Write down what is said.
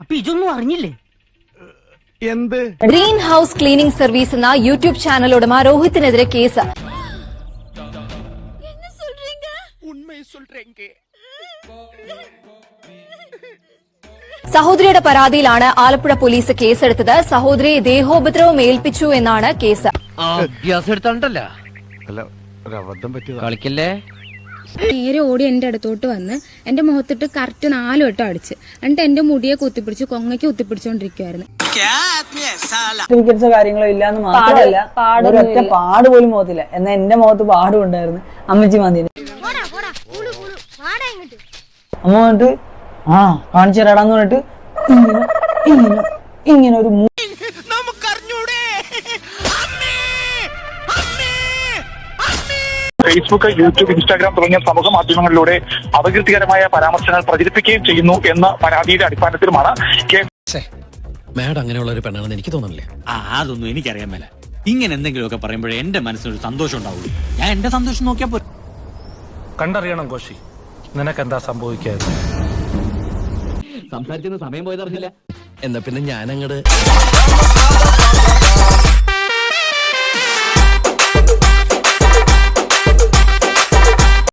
അപ്പൊ ഇതൊന്നും അറിഞ്ഞില്ലേ? എന്ത്? ഗ്രീൻ ഹൌസ് ക്ലീനിംഗ് സർവീസ് എന്ന യൂട്യൂബ് ചാനൽ ഉടമ രോഹിത്തിനെതിരെ കേസ്. സഹോദരിയുടെ പരാതിയിലാണ് ആലപ്പുഴ പോലീസ് കേസെടുത്തത്. സഹോദരിയെ ദേഹോപദ്രവം ഏൽപ്പിച്ചു എന്നാണ് കേസ്. അഭ്യാസം എടുത്തോണ്ടല്ല കളിക്കല്ലേ. നേരെ ഓടി എന്റെ അടുത്തോട്ട് വന്ന് എന്റെ മുഖത്തിട്ട് കറക്റ്റ് 4 വട്ടം അടിച്ച്. എന്നിട്ട് എന്റെ മുടിയെ കുത്തിപ്പിടിച്ച് കൊങ്ങയ്ക്ക് കുത്തിപ്പിടിച്ചോണ്ടിരിക്കുവായിരുന്നു. കാര്യങ്ങളോ ഇല്ലാന്ന് മാത്രമല്ല ഒരൊറ്റ പാട് പോലും മുഖത്തില്ല. എന്നാ എന്റെ മുഖത്ത് പാടും ഉണ്ടായിരുന്നു. അമ്മച്ചി മന്തിന് അമ്മ വന്നിട്ട് കാണിച്ചു തരാടാന്ന് പറഞ്ഞിട്ട് ഇങ്ങനെ ഒരു ഫേസ്ബുക്ക്, യൂട്യൂബ്, ഇൻസ്റ്റാഗ്രാം തുടങ്ങിയ സമൂഹ മാധ്യമങ്ങളിലൂടെ അപകീർത്തികരമായ പരാമർശങ്ങൾ പ്രചരിപ്പിക്കുകയും ചെയ്യുന്നു എന്ന പരാതിയുടെ അടിസ്ഥാനത്തിലുമാണ് മാഡം അങ്ങനെയുള്ള ഒരു പെണ്ണാണെന്ന് എനിക്ക് തോന്നുന്നില്ല. അതൊന്നും എനിക്കറിയാൻ മേല. ഇങ്ങനെ എന്തെങ്കിലുമൊക്കെ പറയുമ്പോഴേ എന്റെ മനസ്സിനൊരു സന്തോഷം ഉണ്ടാവുള്ളൂ. ഞാൻ എന്റെ സന്തോഷം നോക്കിയാ പോയി. കണ്ടറിയണം കോശി, നിനക്കെന്താ സംഭവിക്കാതെ? സംസാരിച്ചിരുന്ന സമയം പോയതറിഞ്ഞില്ല. എന്നാ പിന്നെ ഞാനങ്ങട്